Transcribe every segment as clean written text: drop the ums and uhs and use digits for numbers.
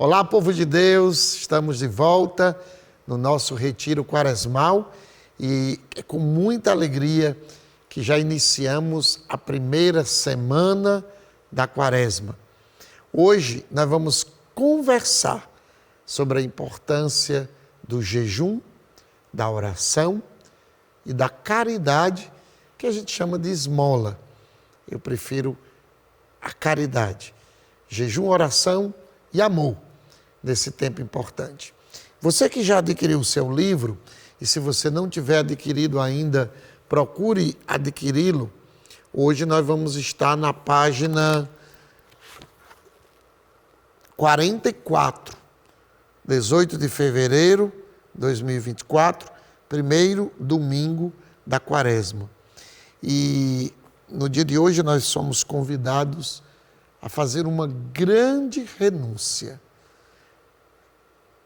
Olá, povo de Deus, estamos de volta no nosso retiro quaresmal e é com muita alegria que já iniciamos a primeira semana da quaresma. Hoje nós vamos conversar sobre a importância do jejum, da oração e da caridade, que a gente chama de esmola. Eu prefiro a caridade. Jejum, oração e amor nesse tempo importante. Você que já adquiriu o seu livro, e se você não tiver adquirido ainda, procure adquiri-lo. Hoje nós vamos estar na página 44, 18 de fevereiro de 2024, primeiro domingo da quaresma. E no dia de hoje nós somos convidados a fazer uma grande renúncia.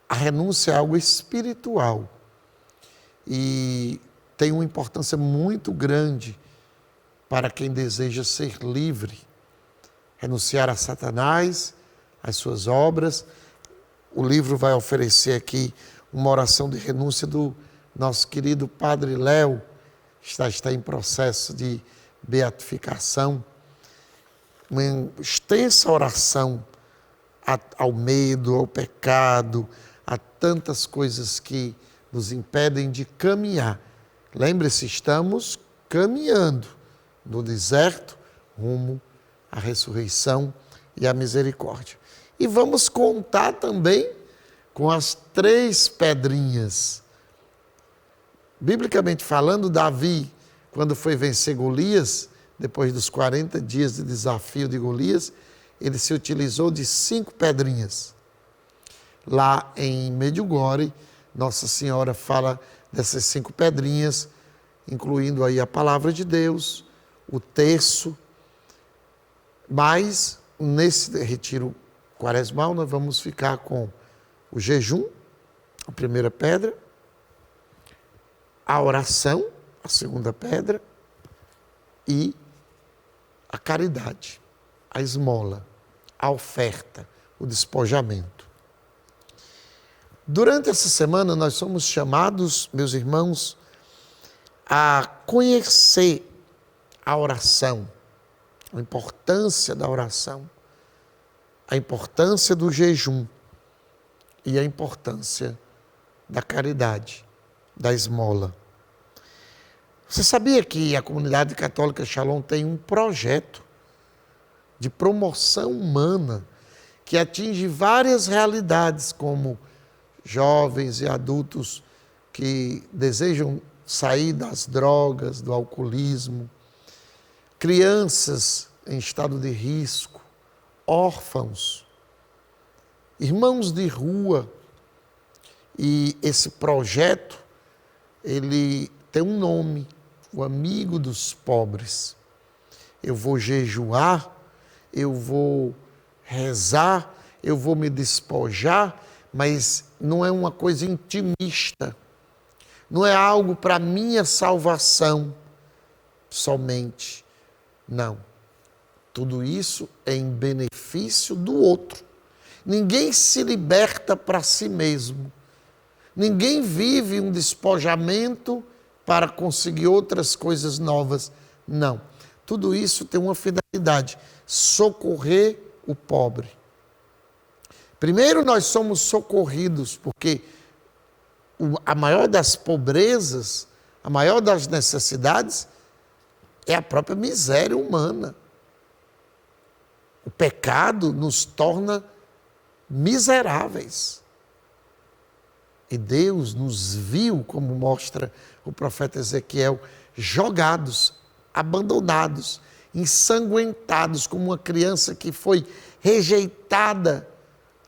A renúncia é algo espiritual e tem uma importância muito grande para quem deseja ser livre. Renunciar a Satanás, às suas obras. O livro vai oferecer aqui uma oração de renúncia do nosso querido Padre Léo, que está em processo de beatificação. Uma extensa oração ao medo, ao pecado, a tantas coisas que nos impedem de caminhar. Lembre-se, estamos caminhando no deserto rumo à ressurreição e à misericórdia. E vamos contar também com as 3 pedrinhas. Biblicamente falando, Davi, quando foi vencer Golias, depois dos 40 dias de desafio de Golias, ele se utilizou de 5 pedrinhas. Lá em Medjugorje, Nossa Senhora fala dessas 5 pedrinhas, incluindo aí a palavra de Deus, o terço. Mas nesse retiro quaresmal nós vamos ficar com o jejum, a primeira pedra, a oração, a segunda pedra, e a caridade, a esmola, a oferta, o despojamento. Durante essa semana nós somos chamados, meus irmãos, a conhecer a oração, a importância da oração, a importância do jejum e a importância da caridade, da esmola. Você sabia que a comunidade católica Shalom tem um projeto de promoção humana que atinge várias realidades, como jovens e adultos que desejam sair das drogas, do alcoolismo, crianças em estado de risco, órfãos, irmãos de rua. E esse projeto, ele tem um nome, o Amigo dos Pobres. Eu vou jejuar, eu vou rezar, eu vou me despojar, mas não é uma coisa intimista, não é algo para minha salvação somente. Não. Tudo isso é em benefício do outro. Ninguém se liberta para si mesmo. Ninguém vive um despojamento para conseguir outras coisas novas. Não. Tudo isso tem uma finalidade: socorrer o pobre. Primeiro, nós somos socorridos porque a maior das pobrezas, a maior das necessidades é a própria miséria humana. O pecado nos torna miseráveis. E Deus nos viu, como mostra o profeta Ezequiel, jogados, abandonados, ensanguentados, como uma criança que foi rejeitada,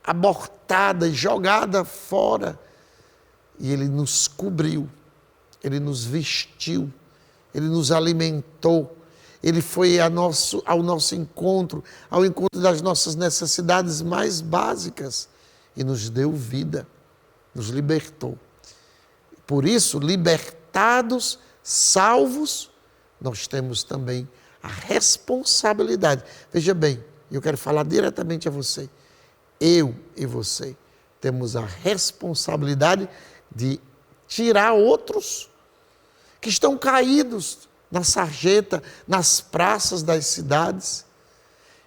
abortada, jogada fora. E Ele nos cobriu, Ele nos vestiu, Ele nos alimentou, Ele foi ao nosso encontro, ao encontro das nossas necessidades mais básicas e nos deu vida, nos libertou. Por isso, libertados, salvos, nós temos também a responsabilidade. Veja bem, eu quero falar diretamente a você. eu e você temos a responsabilidade de tirar outros que estão caídos na sarjeta, nas praças das cidades.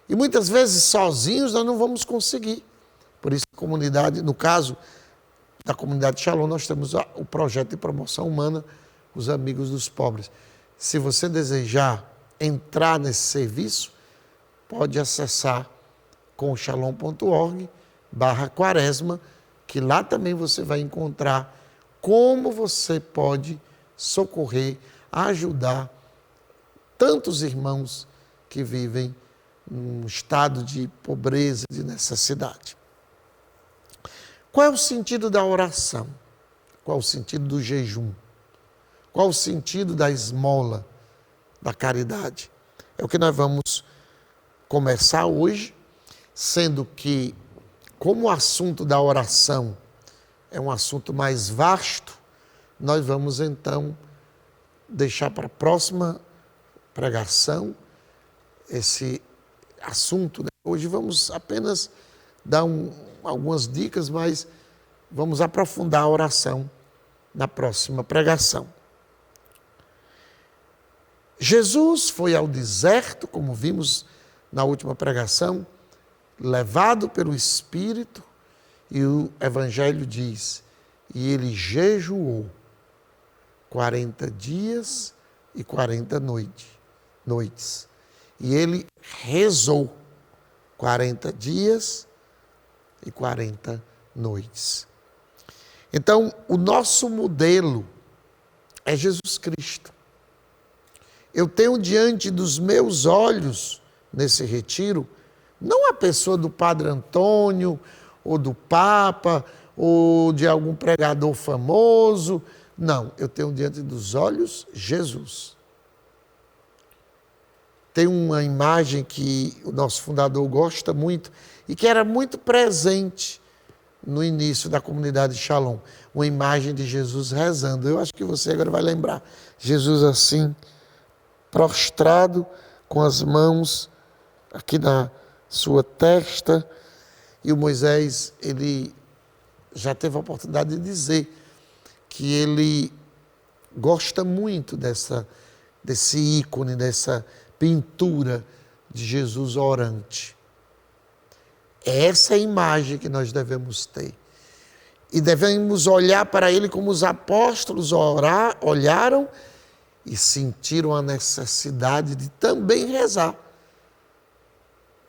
E muitas vezes sozinhos nós não vamos conseguir. Por isso a comunidade, no caso da comunidade Shalom, nós temos o projeto de promoção humana, os amigos dos pobres. Se você desejar entrar nesse serviço, pode acessar com shalom.org/quaresma, que lá também você vai encontrar como você pode socorrer, ajudar tantos irmãos que vivem num estado de pobreza, de necessidade. Qual é o sentido da oração? Qual é o sentido do jejum? Qual é o sentido da esmola, da caridade? É o que nós vamos começar hoje, sendo que, como o assunto da oração é um assunto mais vasto, nós vamos então deixar para a próxima pregação esse assunto. Hoje vamos apenas dar algumas dicas, mas vamos aprofundar a oração na próxima pregação. Jesus foi ao deserto, como vimos na última pregação, levado pelo Espírito, e o Evangelho diz, e ele jejuou 40 dias e 40 noites. E ele rezou 40 dias e 40 noites. Então, o nosso modelo é Jesus Cristo. Eu tenho diante dos meus olhos, nesse retiro, não a pessoa do Padre Antônio, ou do Papa, ou de algum pregador famoso. Não, eu tenho diante dos olhos Jesus. Tem uma imagem que o nosso fundador gosta muito e que era muito presente no início da comunidade Shalom. Uma imagem de Jesus rezando. Eu acho que você agora vai lembrar. Jesus assim, prostrado, com as mãos aqui na sua testa. E o Moisés, ele já teve a oportunidade de dizer que ele gosta muito desse ícone, dessa pintura de Jesus orante. Essa é a imagem que nós devemos ter. E devemos olhar para ele como os apóstolos olharam e sentiram a necessidade de também rezar.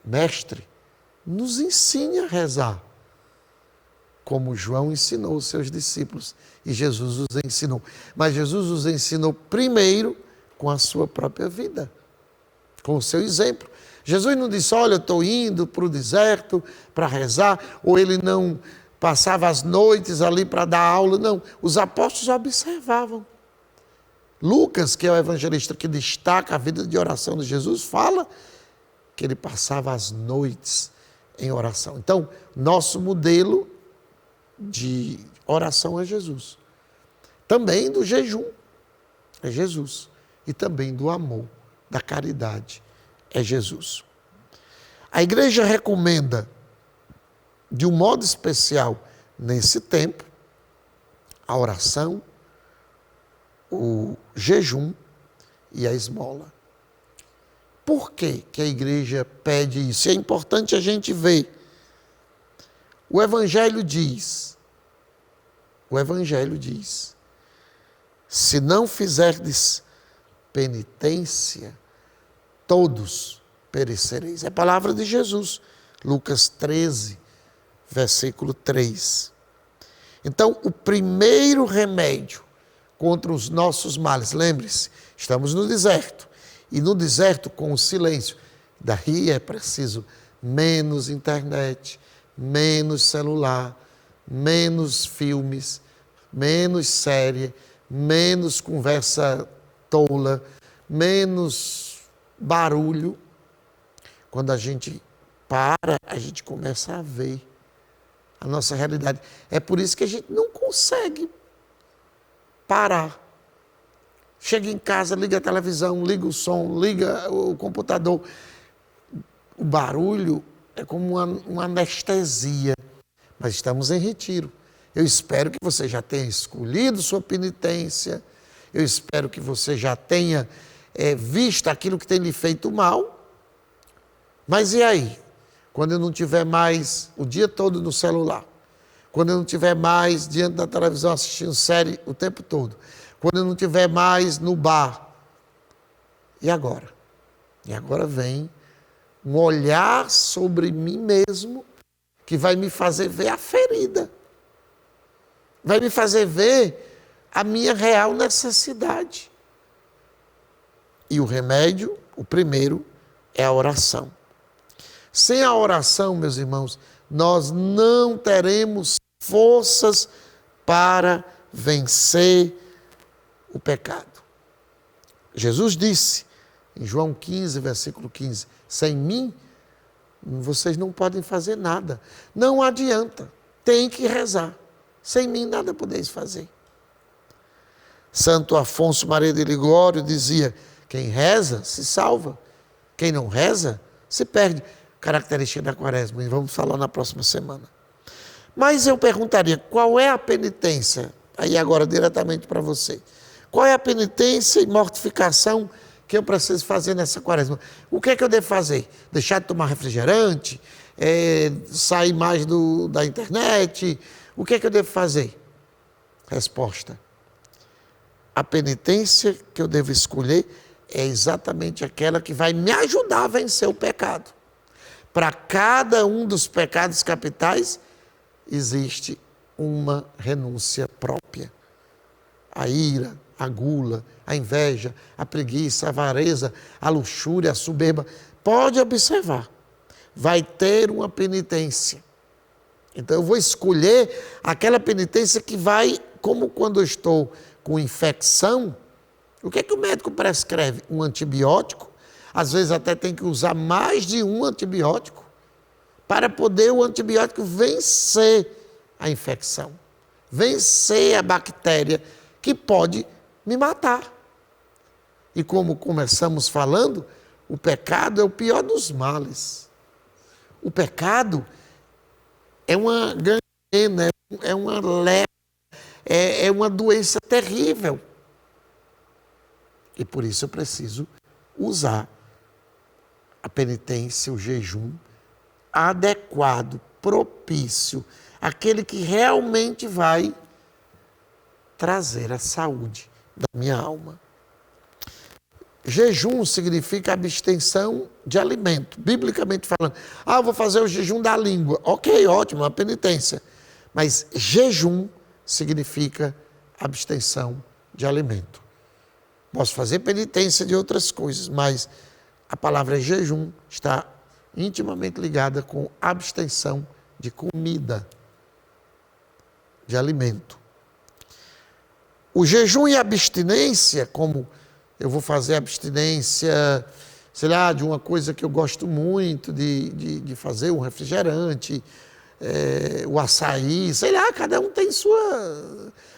Mestre, nos ensine a rezar, como João ensinou os seus discípulos, e Jesus os ensinou. Mas Jesus os ensinou primeiro com a sua própria vida, com o seu exemplo. Jesus não disse, olha, eu estou indo para o deserto para rezar, ou ele não passava as noites ali para dar aula, não. Os apóstolos observavam. Lucas, que é o evangelista que destaca a vida de oração de Jesus, fala que ele passava as noites em oração. Então, nosso modelo de oração é Jesus. Também do jejum é Jesus. E também do amor, da caridade é Jesus. A igreja recomenda, de um modo especial, nesse tempo, a oração, o jejum e a esmola. Por que a igreja pede isso? É importante a gente ver. O Evangelho diz, se não fizerdes penitência, todos perecereis. É a palavra de Jesus, Lucas 13, versículo 3. Então, o primeiro remédio contra os nossos males, lembre-se, estamos no deserto, e no deserto com o silêncio, daí é preciso menos internet, menos celular, menos filmes, menos série, menos conversa tola, menos barulho. Quando a gente para, a gente começa a ver a nossa realidade. É por isso que a gente não consegue parar. Chega em casa, liga a televisão, liga o som, liga o computador. O barulho é como uma anestesia, mas estamos em retiro. Eu espero que você já tenha escolhido sua penitência, eu espero que você já tenha visto aquilo que tem lhe feito mal, mas e aí? Quando eu não estiver mais o dia todo no celular, quando eu não estiver mais diante da televisão assistindo série o tempo todo, quando eu não estiver mais no bar, e agora? E agora vem um olhar sobre mim mesmo que vai me fazer ver a ferida, vai me fazer ver a minha real necessidade. E o remédio, o primeiro, é a oração. Sem a oração, meus irmãos, nós não teremos forças para vencer o pecado. Jesus disse, em João 15, versículo 15, sem mim, vocês não podem fazer nada. Não adianta, tem que rezar. Sem mim nada podeis fazer. Santo Afonso Maria de Ligório dizia, quem reza se salva, quem não reza se perde. Característica da quaresma, e vamos falar na próxima semana. Mas eu perguntaria, qual é a penitência? Aí agora diretamente para você. Qual é a penitência e mortificação que eu preciso fazer nessa quaresma? O que é que eu devo fazer? Deixar de tomar refrigerante? Sair mais da internet? O que é que eu devo fazer? Resposta. A penitência que eu devo escolher é exatamente aquela que vai me ajudar a vencer o pecado. Para cada um dos pecados capitais, existe uma renúncia própria. A ira, a gula, a inveja, a preguiça, a avareza, a luxúria, a soberba. Pode observar, vai ter uma penitência. Então eu vou escolher aquela penitência que vai, como quando eu estou com infecção, o que é que o médico prescreve? Um antibiótico? Às vezes até tem que usar mais de um antibiótico para poder o antibiótico vencer a infecção, vencer a bactéria que pode me matar. E como começamos falando, o pecado é o pior dos males. O pecado é uma gangrena, é uma lepra, é uma doença terrível. E por isso eu preciso usar a penitência, o jejum adequado, propício, aquele que realmente vai trazer a saúde da minha alma. Jejum significa abstenção de alimento, biblicamente falando. Eu vou fazer o jejum da língua. Ok, ótimo, uma penitência. Mas jejum significa abstenção de alimento. Posso fazer penitência de outras coisas, mas a palavra jejum está intimamente ligada com abstenção de comida, de alimento. O jejum e a abstinência, como eu vou fazer abstinência, sei lá, de uma coisa que eu gosto muito de fazer, um refrigerante, o açaí, sei lá, cada um tem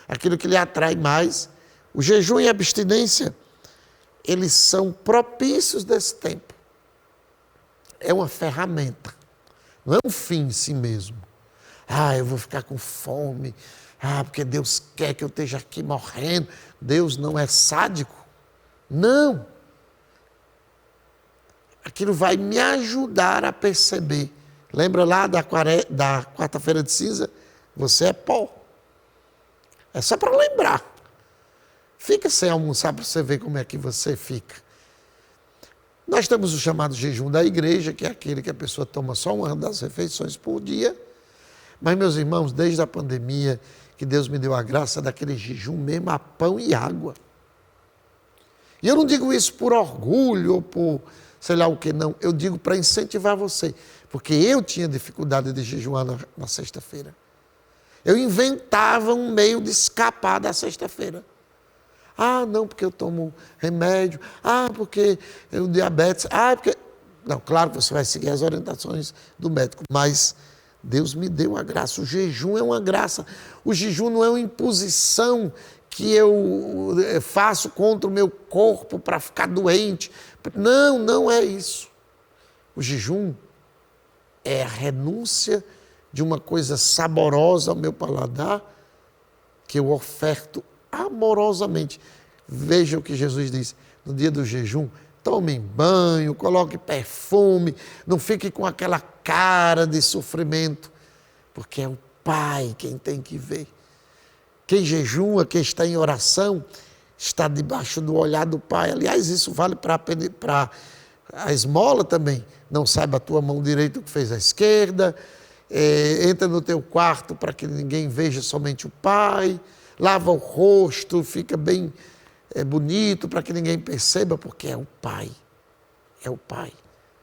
aquilo que lhe atrai mais. O jejum e a abstinência, eles são propícios desse tempo. É uma ferramenta, não é um fim em si mesmo. Eu vou ficar com fome, porque Deus quer que eu esteja aqui morrendo. Deus não é sádico. Não. Aquilo vai me ajudar a perceber. Lembra lá da quarta-feira de cinza? Você é pó. É só para lembrar. Fica sem almoçar para você ver como é que você fica. Nós temos o chamado jejum da igreja, que é aquele que a pessoa toma só uma das refeições por dia. Mas, meus irmãos, desde a pandemia, que Deus me deu a graça daquele jejum mesmo a pão e água. E eu não digo isso por orgulho ou por sei lá o que, não. Eu digo para incentivar você. Porque eu tinha dificuldade de jejuar na sexta-feira. Eu inventava um meio de escapar da sexta-feira. Não, porque eu tomo remédio. Porque eu diabetes. Porque... Não, claro que você vai seguir as orientações do médico, mas Deus me deu a graça. O jejum é uma graça. O jejum não é uma imposição que eu faço contra o meu corpo para ficar doente. Não, não é isso. O jejum é a renúncia de uma coisa saborosa ao meu paladar, que eu oferto amorosamente. Veja o que Jesus diz no dia do jejum: tomem banho, coloque perfume, não fique com aquela cara de sofrimento, porque é o Pai quem tem que ver. Quem jejua, quem está em oração, está debaixo do olhar do Pai. Aliás, isso vale para a esmola também. Não saiba a tua mão direita o que fez a esquerda. Entra no teu quarto para que ninguém veja, somente o Pai. Lava o rosto, fica bem bonito para que ninguém perceba, porque é o Pai. É o Pai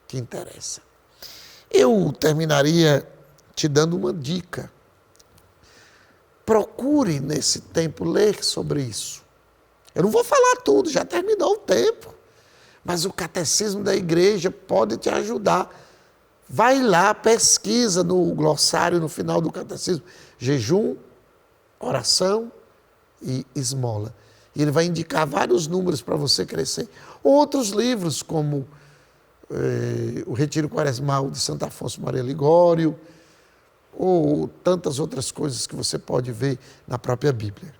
que interessa. Eu terminaria te dando uma dica. Procure nesse tempo ler sobre isso. Eu não vou falar tudo, já terminou o tempo. Mas o catecismo da igreja pode te ajudar. Vai lá, pesquisa no glossário, no final do catecismo, jejum, oração e esmola. E ele vai indicar vários números para você crescer. Outros livros, como o Retiro Quaresmal de Santo Afonso Maria Ligório, ou tantas outras coisas que você pode ver na própria Bíblia.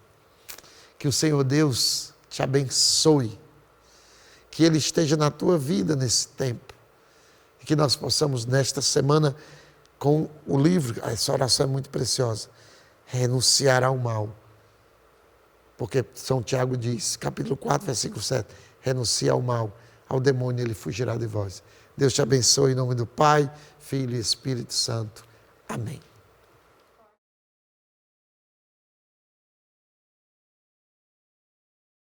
Que o Senhor Deus te abençoe, que Ele esteja na tua vida nesse tempo, e que nós possamos nesta semana, com o livro, essa oração é muito preciosa, renunciar ao mal. Porque São Tiago diz, capítulo 4, versículo 7, renuncia ao mal, ao demônio ele fugirá de vós. Deus te abençoe em nome do Pai, Filho e Espírito Santo. Amém.